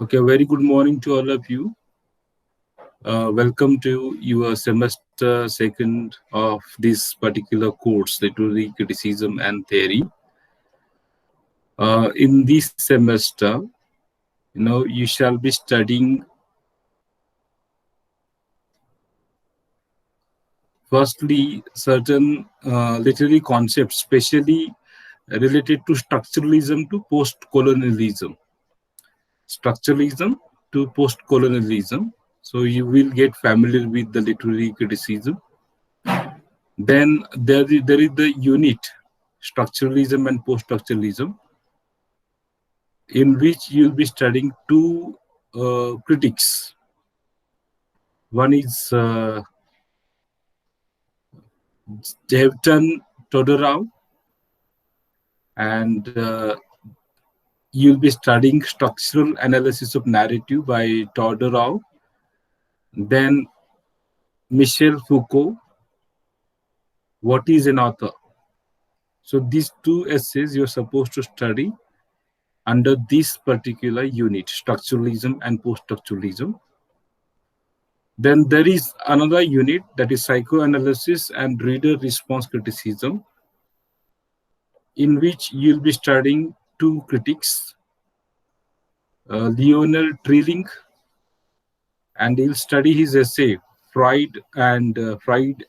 Okay, very good morning to all of you. Welcome to your semester second of this particular course, Literary Criticism and Theory. In this semester, you shall be studying firstly certain literary concepts, especially related to structuralism to post-colonialism. Structuralism to post-colonialism. So you will get familiar with the literary criticism. Then there is the unit structuralism and post-structuralism, in which you'll be studying two critics. One is Jevton Todorov, and you'll be studying structural analysis of narrative by Todorov. Then Michel Foucault, what is an author? So these two essays you're supposed to study under this particular unit, structuralism and post-structuralism. Then there is another unit, that is psychoanalysis and reader response criticism, in which you'll be studying two critics, Lionel Trilling, and he'll study his essay Freud and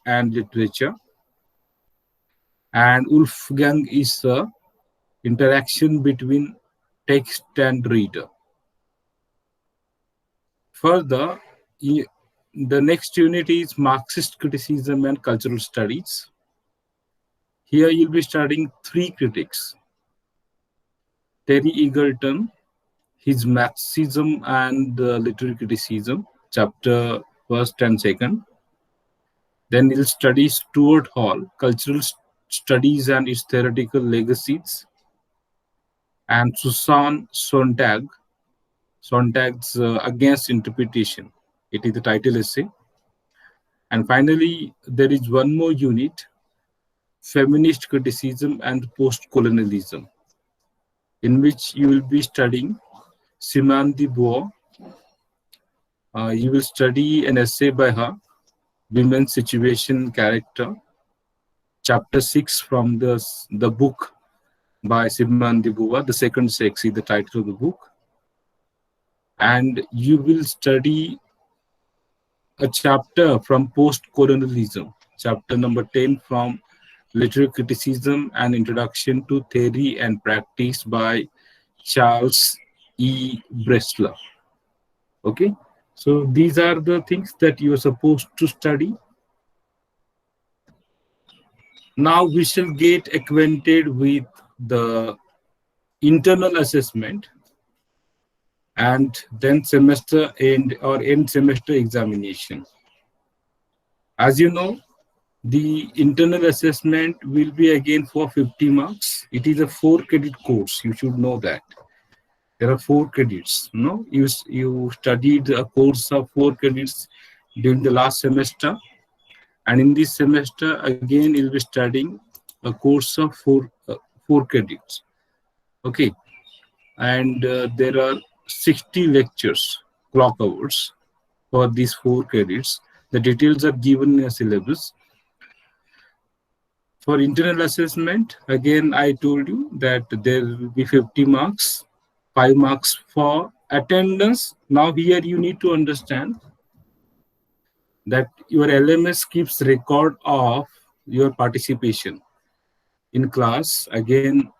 Literature, and Wolfgang is interaction between text and reader. Further, the next unit is Marxist criticism and cultural studies. Here you'll be studying three critics: Terry Eagleton, his Marxism and literary criticism, chapter 1st and 2nd. Then you'll study Stuart Hall, cultural studies and its theoretical legacies, and Susan Sontag's Against Interpretation. It is the title essay. And finally, there is one more unit, Feminist criticism and post-colonialism, in which you will be studying Simone de Beauvoir. You will study an essay by her, Women's Situation Character, chapter 6 from the book by Simone de Beauvoir, The Second Sex is the title of the book. And you will study a chapter from post-colonialism, chapter number 10 from Literary Criticism and Introduction to Theory and Practice by Charles E. Bressler. Okay, so these are the things that you are supposed to study. Now we shall get acquainted with the internal assessment and then semester end or end semester examination. As you know, the internal assessment will be again for 50 marks. It is a 4-credit course. You should know that. There are 4 credits. You studied a course of 4 credits during the last semester. And in this semester, again, you'll be studying a course of 4 credits. Okay. And there are 60 lectures, clock hours, for these 4 credits. The details are given in a syllabus. For internal assessment, again, I told you that there will be 50 marks, 5 marks for attendance. Now here you need to understand that your LMS keeps record of your participation in class. Again,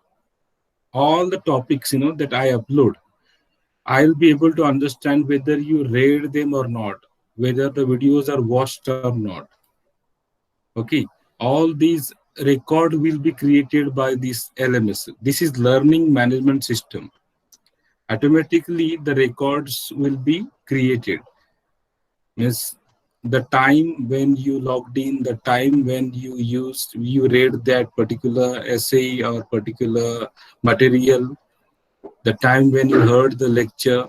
all the topics that I upload, I'll be able to understand whether you read them or not, whether the videos are watched or not. Okay, all these record will be created by this LMS. This is learning management system. Automatically, the records will be created. Means the time when you logged in, the time when you read that particular essay or particular material, the time when you heard the lecture,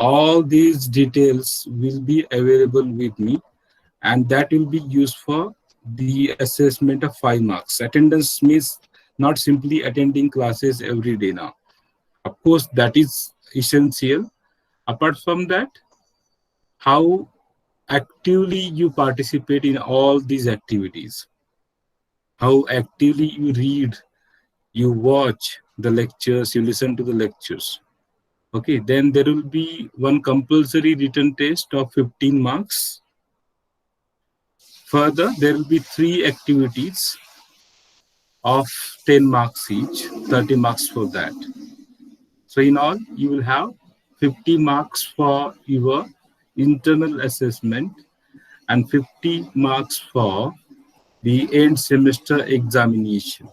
all these details will be available with me, and that will be used for the assessment of 5 marks. Attendance means not simply attending classes every day now. Of course, that is essential, Apart from that, how actively you participate in all these activities, how actively you read, you watch the lectures, you listen to the lectures. Okay, then there will be one compulsory written test of 15 marks. Further, there will be 3 activities of 10 marks each, 30 marks for that. So in all, you will have 50 marks for your internal assessment and 50 marks for the end semester examination.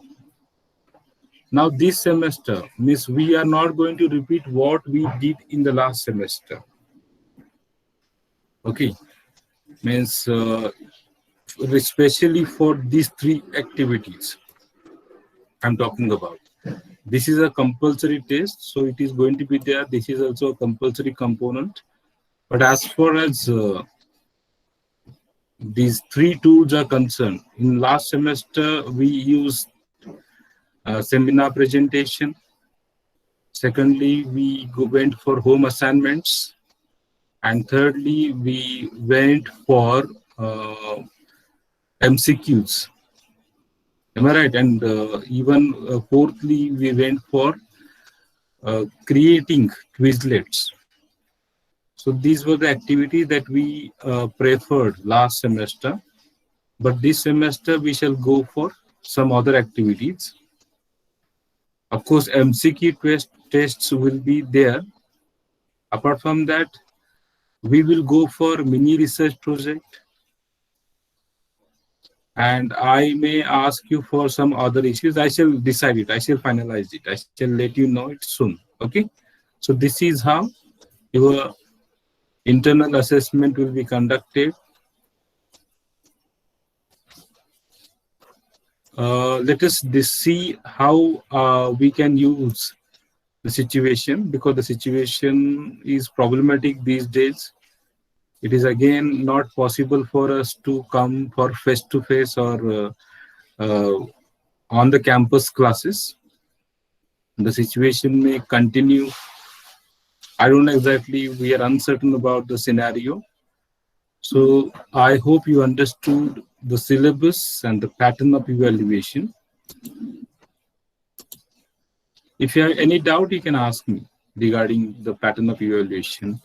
Now this semester means we are not going to repeat what we did in the last semester. Okay, means especially for these 3 activities I'm talking about. This is a compulsory test, so it is going to be there. This is also a compulsory component. But as far as these 3 tools are concerned, in last semester we used seminar presentation. Secondly, we went for home assignments. And thirdly, we went for MCQs. Am I right? And even fourthly, we went for creating Quizlets. So these were the activities that we preferred last semester. But this semester, we shall go for some other activities. Of course, MCQ tests will be there. Apart from that, we will go for mini research project. And I may ask you for some other issues. I shall decide it. I shall finalize it. I shall let you know it soon. Okay. So this is how your internal assessment will be conducted. Let us see how we can use the situation, because the situation is problematic these days. It is again not possible for us to come for face-to-face or on the campus classes. The situation may continue. I don't know exactly. We are uncertain about the scenario. So I hope you understood the syllabus and the pattern of evaluation. If you have any doubt, you can ask me regarding the pattern of evaluation